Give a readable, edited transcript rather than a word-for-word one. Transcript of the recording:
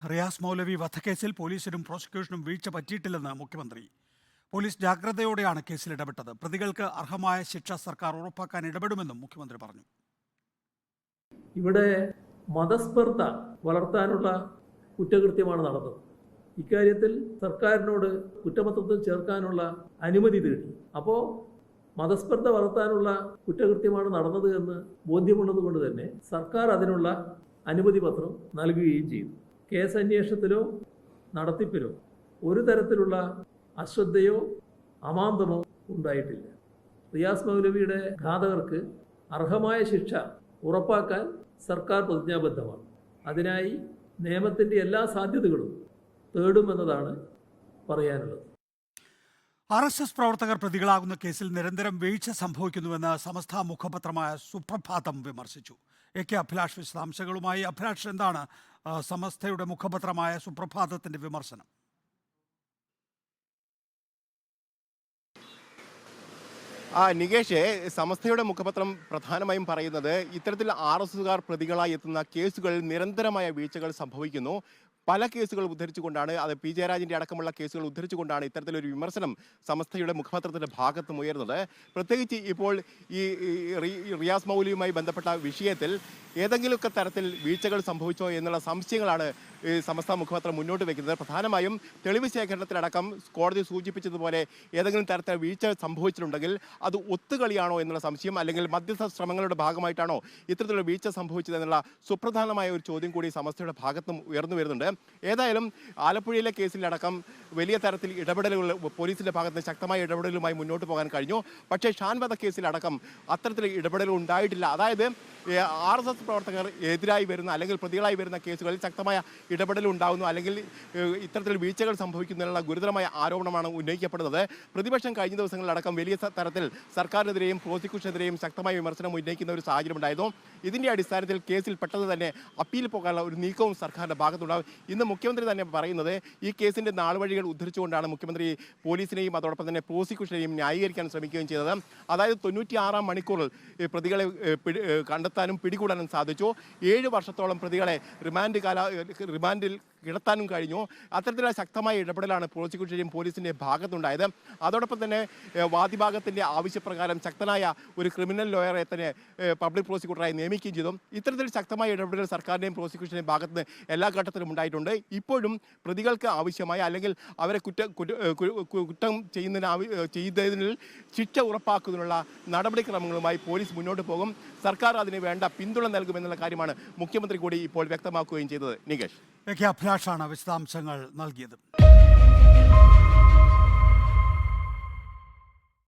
റിയാസ് മൗലവി വധക്കേസിൽ പോലീസിനും പ്രോസിക്യൂഷനും വീഴ്ച പറ്റിയിട്ടില്ലെന്ന് മുഖ്യമന്ത്രി. പോലീസ് ജാഗ്രതയോടെയാണ് കേസിൽ ഇടപെട്ടത്. പ്രതികൾക്ക് അർഹമായ ശിക്ഷ സർക്കാർ ഉറപ്പാക്കാൻ ഇടപെടുമെന്നും മുഖ്യമന്ത്രി പറഞ്ഞു. ഇവിടെ മതസ്പർദ്ധ വളർത്താനുള്ള കുറ്റകൃത്യമാണ് നടന്നത്. ഇക്കാര്യത്തിൽ സർക്കാരിനോട് കുറ്റപത്രത്തിൽ ചേർക്കാനുള്ള അനുമതി തേടി. അപ്പോൾ മതസ്പർദ്ധ വളർത്താനുള്ള കുറ്റകൃത്യമാണ് നടന്നത് എന്ന് ബോധ്യമുള്ളത് കൊണ്ട് തന്നെ സർക്കാർ അതിനുള്ള അനുമതി പത്രം നൽകുകയും ചെയ്തു. കേസ് അന്വേഷണത്തിലോ നടത്തിപ്പിലോ ഒരു തരത്തിലുള്ള അശ്രദ്ധയോ അമാന്തമോ ഉണ്ടായിട്ടില്ല. റിയാസ് മൗലവിയുടെ ഘാതകർക്ക് അർഹമായ ശിക്ഷ ഉറപ്പാക്കാൻ സർക്കാർ പ്രതിജ്ഞാബദ്ധമാണ്. അതിനായി നിയമത്തിൻ്റെ എല്ലാ സാധ്യതകളും തേടുമെന്നതാണ് പറയാനുള്ളത്. RSS പ്രവർത്തകർ പ്രതികളാകുന്ന കേസിൽ നിരന്തരം വീഴ്ച സംഭവിക്കുന്നുവെന്ന് സമസ്ത മുഖപത്രമായ സുപ്രഭാതം വിമർശിച്ചു. AK അഭിലാഷ് വിശദാംശങ്ങളുമായി. അഭിലാഷ്, എന്താണ് സമസ്തയുടെ മുഖപത്രമായ സുപ്രഭാതത്തിന്റെ വിമർശനം? നികേഷേ, സമസ്തയുടെ മുഖപത്രം പ്രധാനമായും പറയുന്നത് ഇത്തരത്തിൽ RSSകാർ പ്രതികളായി എത്തുന്ന കേസുകളിൽ നിരന്തരമായ വീഴ്ചകൾ സംഭവിക്കുന്നു. പല കേസുകൾ ഉദ്ധരിച്ചുകൊണ്ടാണ്, അത് P ജയരാജന്റെ അടക്കമുള്ള കേസുകൾ ഉദ്ധരിച്ചുകൊണ്ടാണ് ഇത്തരത്തിലൊരു വിമർശനം സമസ്തയുടെ മുഖപത്രത്തിന്റെ ഭാഗത്തും ഉയർന്നത്. പ്രത്യേകിച്ച് ഇപ്പോൾ ഈ റിയാസ് മൗലവിയുമായി ബന്ധപ്പെട്ട വിഷയത്തിൽ ഏതെങ്കിലുമൊക്കെ തരത്തിൽ വീഴ്ചകൾ സംഭവിച്ചോ എന്നുള്ള സംശയങ്ങളാണ് സമസ്ത മുഖപത്രം മുന്നോട്ട് വയ്ക്കുന്നത്. പ്രധാനമായും തെളിവ് ശേഖരണത്തിലടക്കം കോടതി സൂചിപ്പിച്ചതുപോലെ ഏതെങ്കിലും തരത്തിൽ വീഴ്ച സംഭവിച്ചിട്ടുണ്ടെങ്കിൽ അത് ഒത്തുകളിയാണോ എന്നുള്ള സംശയം, അല്ലെങ്കിൽ മധ്യസ്ഥ ശ്രമങ്ങളുടെ ഭാഗമായിട്ടാണോ ഇത്തരത്തിലുള്ള വീഴ്ച സംഭവിച്ചതെന്നുള്ള സുപ്രധാനമായ ഒരു ചോദ്യം കൂടി സമസ്തയുടെ ഭാഗത്തും ഉയർന്നു വരുന്നുണ്ട്. ഏതായാലും ആലപ്പുഴയിലെ കേസിലടക്കം വലിയ തരത്തിൽ ഇടപെടലുകൾ പോലീസിന്റെ ഭാഗത്ത് ശക്തമായ ഇടപെടലുമായി മുന്നോട്ട് പോകാൻ കഴിഞ്ഞു. പക്ഷേ ഷാൻ വധക്കേസിലടക്കം അത്തരത്തിൽ ഇടപെടലുകൾ ഉണ്ടായിട്ടില്ല. അതായത് RSS പ്രവർത്തകർ എതിരായി വരുന്ന അല്ലെങ്കിൽ പ്രതികളായി വരുന്ന കേസുകളിൽ ശക്തമായ ഇടപെടൽ ഉണ്ടാകുന്നു, അല്ലെങ്കിൽ ഇത്തരത്തിൽ വീഴ്ചകൾ സംഭവിക്കുന്നതിനുള്ള ഗുരുതരമായ ആരോപണമാണ് ഉന്നയിക്കപ്പെടുന്നത്. പ്രതിപക്ഷം കഴിഞ്ഞ ദിവസങ്ങളിലടക്കം വലിയ തരത്തിൽ സർക്കാരിനെതിരെയും പ്രോസിക്യൂഷനെതിരെയും ശക്തമായ വിമർശനം ഉന്നയിക്കുന്ന ഒരു സാഹചര്യം ഉണ്ടായിരുന്നു. ഇതിന്റെ അടിസ്ഥാനത്തിൽ കേസിൽ പെട്ടെന്ന് തന്നെ അപ്പീൽ പോകാനുള്ള ഒരു നീക്കവും സർക്കാരിന്റെ ഭാഗത്തുണ്ടാകും. ഇന്ന് മുഖ്യമന്ത്രി തന്നെ പറയുന്നത് ഈ കേസിന്റെ നാളുവഴികൾ ഉദ്ധരിച്ചുകൊണ്ടാണ് മുഖ്യമന്ത്രി പോലീസിനെയും അതോടൊപ്പം തന്നെ പ്രോസിക്യൂഷനെയും ന്യായീകരിക്കാൻ ശ്രമിക്കുകയും ചെയ്തത്. അതായത് 96 മണിക്കൂറിൽ പ്രതികളെ കണ്ടെത്താനും പിടികൂടാനും സാധിച്ചു. 7 വർഷത്തോളം പ്രതികളെ റിമാൻഡിൽ കിടത്താനും കഴിഞ്ഞു. അത്തരത്തിലുള്ള ശക്തമായ ഇടപെടലാണ് പ്രോസിക്യൂഷന്റെയും പോലീസിന്റെയും ഭാഗത്തുണ്ടായത്. അതോടൊപ്പം തന്നെ വാദിഭാഗത്തിന്റെ ആവശ്യപ്രകാരം ശക്തനായ ഒരു ക്രിമിനൽ ലോയറെ തന്നെ പബ്ലിക് പ്രോസിക്യൂട്ടറായി നിയമിക്കുകയും ചെയ്തു. ഇത്തരത്തിൽ ശക്തമായ ഇടപെടൽ സർക്കാരിന്റെയും പ്രോസിക്യൂഷന്റെയും ഭാഗത്ത് നിന്ന് എല്ലാ ഘട്ടത്തിലും ഉണ്ടായിട്ടുണ്ട്. ഇപ്പോഴും പ്രതികൾക്ക് ആവശ്യമായ അല്ലെങ്കിൽ അവരെ കുറ്റം ചെയ്യുന്നതിൽ ശിക്ഷ ഉറപ്പാക്കുന്നതിനുള്ള നടപടിക്രമങ്ങളുമായി പോലീസ് മുന്നോട്ട് പോകും. സർക്കാർ അതിന് വേണ്ട പിന്തുണ നൽകുമെന്നുള്ള കാര്യമാണ് മുഖ്യമന്ത്രി കൂടി ഇപ്പോൾ വ്യക്തമാക്കുകയും ചെയ്തത്. നികേഷ്, AK അഭിലാഷാണ് വിശദാംശങ്ങൾ നൽകിയത്.